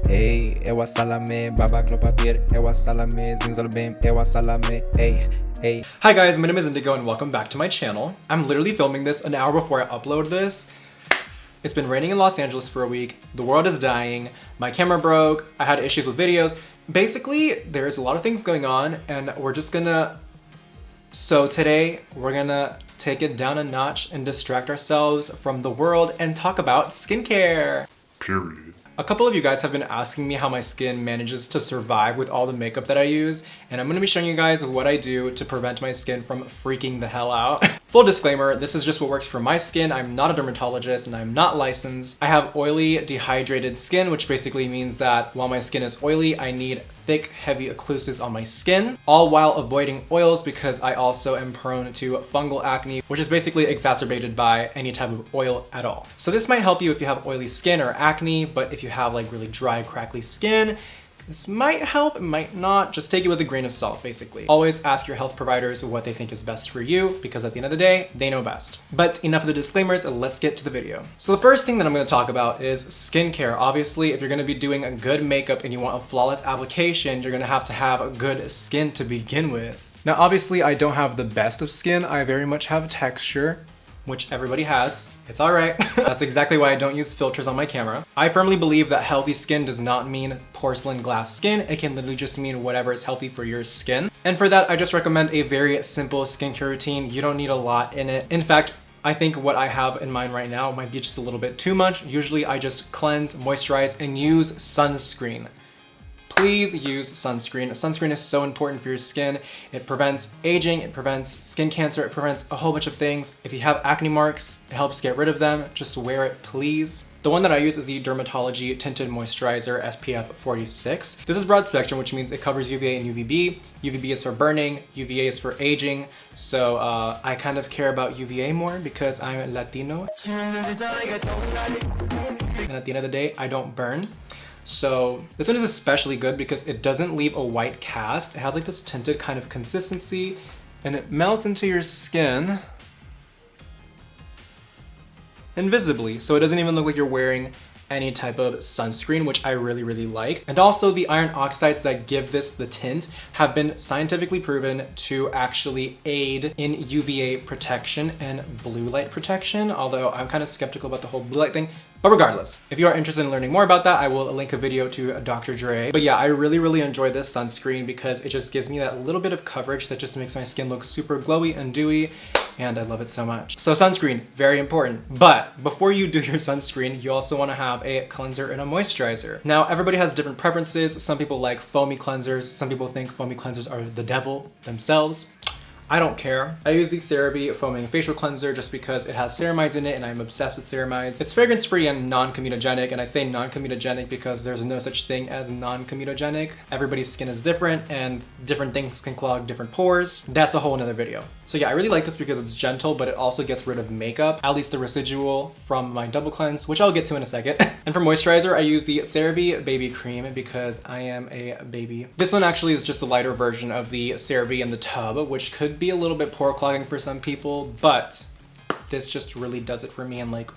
Hey, ewa salame, babak lo papir, ewa salame, zinzal bim, ewa salame, hey, hey. Hi guys, my name is Indigo and welcome back to my channel. I'm literally filming this an hour before I upload this. It's been raining in Los Angeles for a week, the world is dying, my camera broke, I had issues with videos. Basically, there's a lot of things going on and So today, we're gonna take it down a notch and distract ourselves from the world and talk about skincare. Period. A couple of you guys have been asking me how my skin manages to survive with all the makeup that I use, and I'm gonna be showing you guys what I do to prevent my skin from freaking the hell out. Full disclaimer, this is just what works for my skin. I'm not a dermatologist and I'm not licensed. I have oily, dehydrated skin, which basically means that while my skin is oily, I need thick, heavy occlusives on my skin, all while avoiding oils because I also am prone to fungal acne, which is basically exacerbated by any type of oil at all. So this might help you if you have oily skin or acne, but if you have like really dry, crackly skin, this might help, it might not. Just take it with a grain of salt, basically. Always ask your health providers what they think is best for you, because at the end of the day, they know best. But enough of the disclaimers, let's get to the video. So the first thing that I'm gonna talk about is skincare. Obviously, if you're gonna be doing a good makeup and you want a flawless application, you're gonna have to have good skin to begin with. Now, obviously, I don't have the best of skin. I very much have texture, which everybody has. It's all right. That's exactly why I don't use filters on my camera. I firmly believe that healthy skin does not mean porcelain glass skin. It can literally just mean whatever is healthy for your skin. And for that, I just recommend a very simple skincare routine. You don't need a lot in it. In fact, I think what I have in mind right now might be just a little bit too much. Usually I just cleanse, moisturize, and use sunscreen. Please use sunscreen. Sunscreen is so important for your skin. It prevents aging, it prevents skin cancer, it prevents a whole bunch of things. If you have acne marks, it helps get rid of them. Just wear it, please. The one that I use is the Dermatology Tinted Moisturizer SPF 46. This is broad spectrum, which means it covers UVA and UVB. UVB is for burning, UVA is for aging. So I kind of care about UVA more because I'm Latino. And at the end of the day, I don't burn. So this one is especially good because it doesn't leave a white cast. It has like this tinted kind of consistency and it melts into your skin invisibly. So it doesn't even look like you're wearing any type of sunscreen, which I really, really like. And also the iron oxides that give this the tint have been scientifically proven to actually aid in UVA protection and blue light protection, although I'm kind of skeptical about the whole blue light thing. But regardless, if you are interested in learning more about that, I will link a video to Dr. Dre. But yeah, I really, really enjoy this sunscreen because it just gives me that little bit of coverage that just makes my skin look super glowy and dewy, and I love it so much. So sunscreen, very important. But before you do your sunscreen, you also want to have a cleanser and a moisturizer. Now, everybody has different preferences. Some people like foamy cleansers. Some people think foamy cleansers are the devil themselves. I don't care. I use the CeraVe Foaming Facial Cleanser just because it has ceramides in it and I'm obsessed with ceramides. It's fragrance-free and non-comedogenic, and I say non-comedogenic because there's no such thing as non-comedogenic. Everybody's skin is different and different things can clog different pores. That's a whole nother video. So yeah, I really like this because it's gentle, but it also gets rid of makeup, at least the residual from my double cleanse, which I'll get to in a second. And for moisturizer, I use the CeraVe Baby Cream because I am a baby. This one actually is just the lighter version of the CeraVe in the tub, which could be a little bit pore clogging for some people, but this just really does it for me. And like,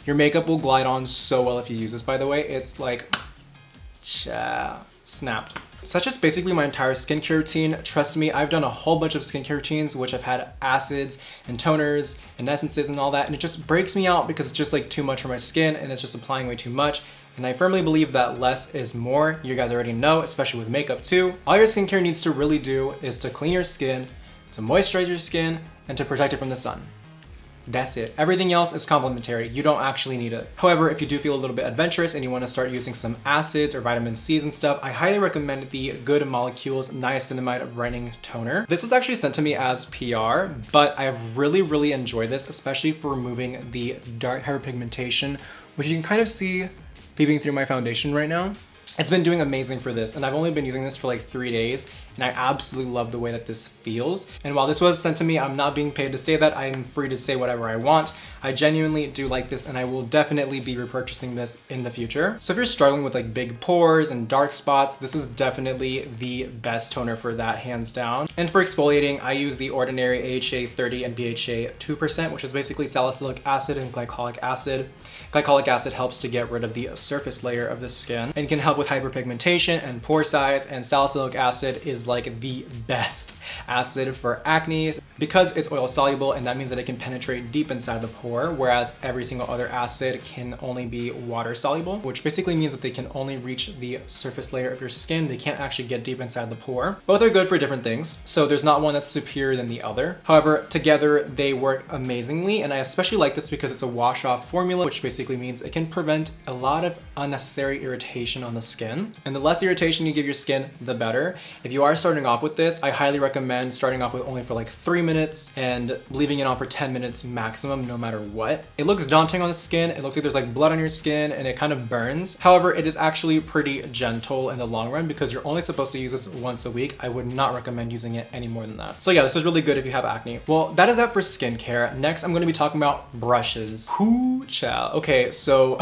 your makeup will glide on so well if you use this, by the way. It's like, snapped. So that's just basically my entire skincare routine. Trust me, I've done a whole bunch of skincare routines, which I've had acids and toners and essences and all that, and it just breaks me out because it's just like too much for my skin and it's just applying way too much. And I firmly believe that less is more. You guys already know, especially with makeup too. All your skincare needs to really do is to clean your skin, to moisturize your skin, and to protect it from the sun. That's it. Everything else is complementary. You don't actually need it. However, if you do feel a little bit adventurous and you want to start using some acids or vitamin C's and stuff, I highly recommend the Good Molecules Niacinamide Brightening Toner. This was actually sent to me as PR, but I really, really enjoy this, especially for removing the dark hyperpigmentation, which you can kind of see peeping through my foundation right now. It's been doing amazing for this, and I've only been using this for like 3 days, and I absolutely love the way that this feels. And while this was sent to me, I'm not being paid to say that. I am free to say whatever I want. I genuinely do like this, and I will definitely be repurchasing this in the future. So if you're struggling with like big pores and dark spots, this is definitely the best toner for that, hands down. And for exfoliating, I use the ordinary AHA 30 and BHA 2%, which is basically salicylic acid and glycolic acid. Glycolic acid helps to get rid of the surface layer of the skin and can help with hyperpigmentation and pore size, and salicylic acid is like the best acid for acne because it's oil soluble, and that means that it can penetrate deep inside the pore, whereas every single other acid can only be water soluble, which basically means that they can only reach the surface layer of your skin. They can't actually get deep inside the pore. Both are good for different things, so there's not one that's superior than the other. However, together they work amazingly, and I especially like this because it's a wash-off formula, which basically means it can prevent a lot of unnecessary irritation on the skin. And the less irritation you give your skin, the better. If you are starting off with this, I highly recommend starting off with only for like 3 minutes and leaving it on for 10 minutes maximum, no matter what. It looks daunting on the skin. It looks like there's like blood on your skin and it kind of burns. However, it is actually pretty gentle in the long run because you're only supposed to use this once a week. I would not recommend using it any more than that. So yeah, this is really good if you have acne. Well, that is that for skincare. Next, I'm going to be talking about brushes. Whoo, child. Okay, so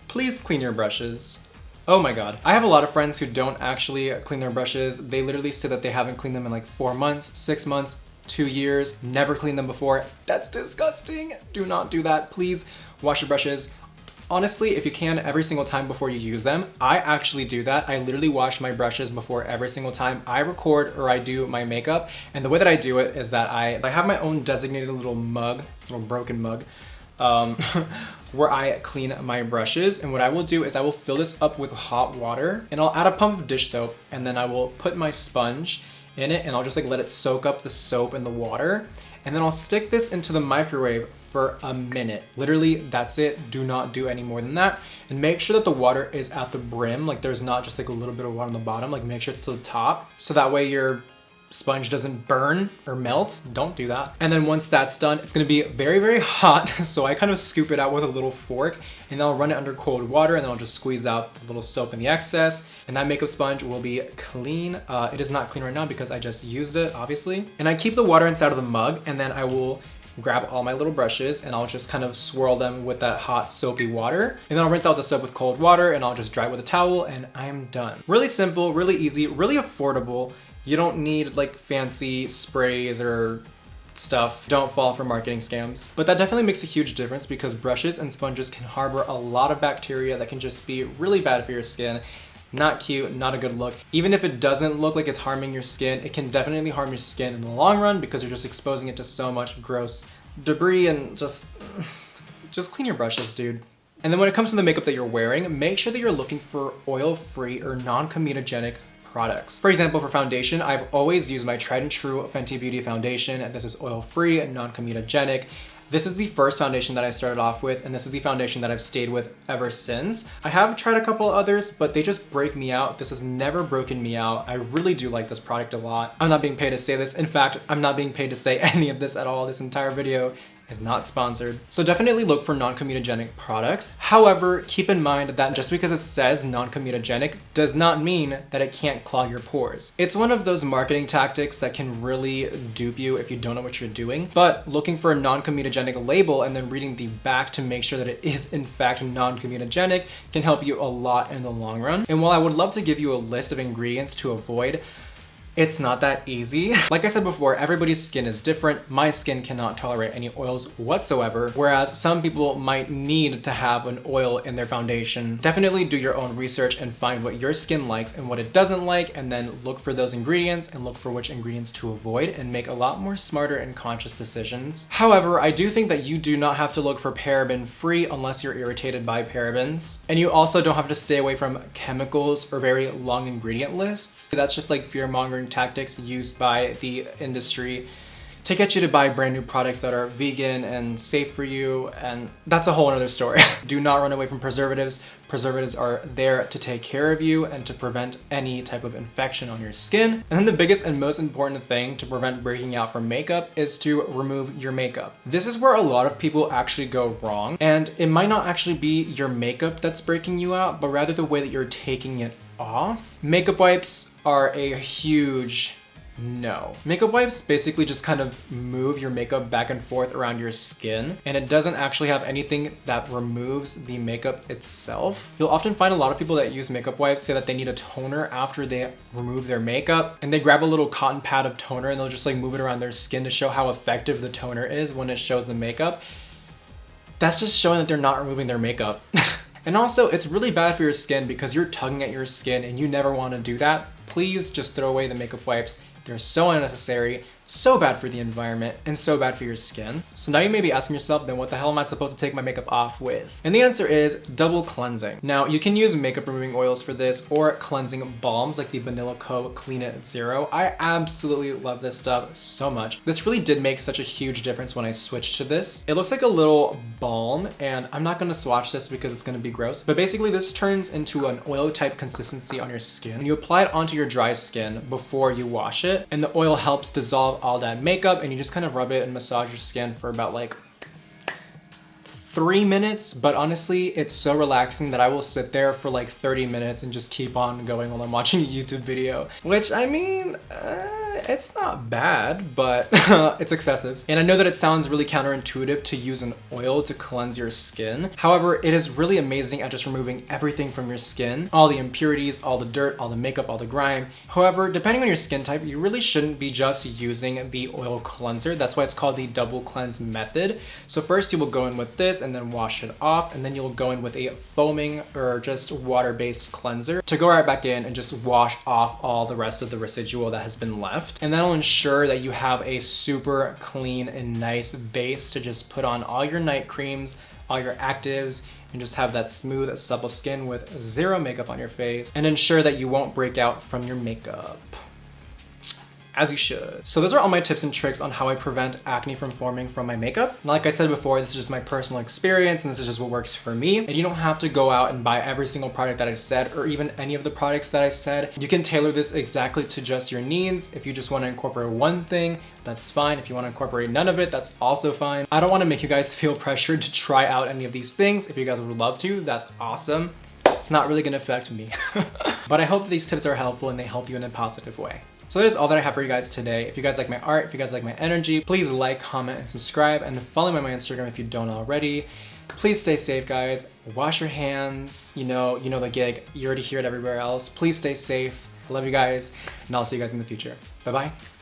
please clean your brushes. Oh my god. I have a lot of friends who don't actually clean their brushes. They literally say that they haven't cleaned them in like 4 months, 6 months, 2 years, never cleaned them before. That's disgusting. Do not do that. Please wash your brushes. Honestly, if you can, every single time before you use them. I actually do that. I literally wash my brushes before every single time I record or I do my makeup. And the way that I do it is that I have my own designated little mug, little broken mug, where I clean my brushes. And what I will do is I will fill this up with hot water and I'll add a pump of dish soap, and then I will put my sponge in it and I'll just like let it soak up the soap and the water. And then I'll stick this into the microwave for a minute. Literally, that's it. Do not do any more than that. And make sure that the water is at the brim. Like there's not just like a little bit of water on the bottom. Like make sure it's to the top. So that way your sponge doesn't burn or melt. Don't do that. And then once that's done, it's gonna be very, very hot. So I kind of scoop it out with a little fork and I'll run it under cold water, and then I'll just squeeze out the little soap and the excess. And that makeup sponge will be clean. It is not clean right now because I just used it, obviously. And I keep the water inside of the mug, and then I will grab all my little brushes and I'll just kind of swirl them with that hot soapy water. And then I'll rinse out the soap with cold water and I'll just dry it with a towel, and I am done. Really simple, really easy, really affordable. You don't need like fancy sprays or stuff. Don't fall for marketing scams. But that definitely makes a huge difference because brushes and sponges can harbor a lot of bacteria that can just be really bad for your skin. Not cute, not a good look. Even if it doesn't look like it's harming your skin, it can definitely harm your skin in the long run because you're just exposing it to so much gross debris. And just clean your brushes, dude. And then when it comes to the makeup that you're wearing, make sure that you're looking for oil-free or non-comedogenic products. For example, for foundation, I've always used my tried and true Fenty Beauty foundation, and this is oil-free and non-comedogenic. This is the first foundation that I started off with, and this is the foundation that I've stayed with ever since. I have tried a couple others, but they just break me out. This has never broken me out. I really do like this product a lot. I'm not being paid to say this. In fact, I'm not being paid to say any of this at all. This entire video is not sponsored. So definitely look for non-comedogenic products. However, keep in mind that just because it says non-comedogenic does not mean that it can't clog your pores. It's one of those marketing tactics that can really dupe you if you don't know what you're doing. But looking for a non-comedogenic label and then reading the back to make sure that it is in fact non-comedogenic can help you a lot in the long run. And while I would love to give you a list of ingredients to avoid, it's not that easy. Like I said before, everybody's skin is different. My skin cannot tolerate any oils whatsoever, whereas some people might need to have an oil in their foundation. Definitely do your own research and find what your skin likes and what it doesn't like, and then look for those ingredients and look for which ingredients to avoid and make a lot more smarter and conscious decisions. However, I do think that you do not have to look for paraben-free unless you're irritated by parabens. And you also don't have to stay away from chemicals or very long ingredient lists. That's just like fear-mongering tactics used by the industry to get you to buy brand new products that are vegan and safe for you, and that's a whole other story. Do not run away from preservatives. Preservatives are there to take care of you and to prevent any type of infection on your skin. And then the biggest and most important thing to prevent breaking out from makeup is to remove your makeup. This is where a lot of people actually go wrong, and it might not actually be your makeup that's breaking you out, but rather the way that you're taking it off. Makeup wipes are a huge no. Makeup wipes basically just kind of move your makeup back and forth around your skin, and it doesn't actually have anything that removes the makeup itself. You'll often find a lot of people that use makeup wipes say that they need a toner after they remove their makeup, and they grab a little cotton pad of toner and they'll just like move it around their skin to show how effective the toner is when it shows the makeup. That's just showing that they're not removing their makeup. And also, it's really bad for your skin because you're tugging at your skin and you never want to do that. Please just throw away the makeup wipes. They're so unnecessary, so bad for the environment, and so bad for your skin. So now you may be asking yourself, then what the hell am I supposed to take my makeup off with? And the answer is double cleansing. Now, you can use makeup removing oils for this or cleansing balms like the Vanilla Co. Clean It Zero. I absolutely love this stuff so much. This really did make such a huge difference when I switched to this. It looks like a little balm, and I'm not gonna swatch this because it's gonna be gross, but basically this turns into an oil type consistency on your skin. And you apply it onto your dry skin before you wash it, and the oil helps dissolve all that makeup, and you just kind of rub it and massage your skin for about like 3 minutes, but honestly, it's so relaxing that I will sit there for like 30 minutes and just keep on going while I'm watching a YouTube video, which I mean, it's not bad, but it's excessive. And I know that it sounds really counterintuitive to use an oil to cleanse your skin. However, it is really amazing at just removing everything from your skin, all the impurities, all the dirt, all the makeup, all the grime. However, depending on your skin type, you really shouldn't be just using the oil cleanser. That's why it's called the double cleanse method. So first you will go in with this and then wash it off, and then you'll go in with a foaming or just water-based cleanser to go right back in and just wash off all the rest of the residual that has been left. And that'll ensure that you have a super clean and nice base to just put on all your night creams, all your actives, and just have that smooth, supple skin with zero makeup on your face, and ensure that you won't break out from your makeup. As you should. So those are all my tips and tricks on how I prevent acne from forming from my makeup. Like I said before, this is just my personal experience and this is just what works for me. And you don't have to go out and buy every single product that I said or even any of the products that I said. You can tailor this exactly to just your needs. If you just want to incorporate one thing, that's fine. If you want to incorporate none of it, that's also fine. I don't want to make you guys feel pressured to try out any of these things. If you guys would love to, that's awesome. It's not really going to affect me. But I hope these tips are helpful and they help you in a positive way. So that is all that I have for you guys today. If you guys like my art, if you guys like my energy, please like, comment, and subscribe, and follow me on my Instagram if you don't already. Please stay safe, guys. Wash your hands. You know the gig. You already hear it everywhere else. Please stay safe. I love you guys, and I'll see you guys in the future. Bye-bye.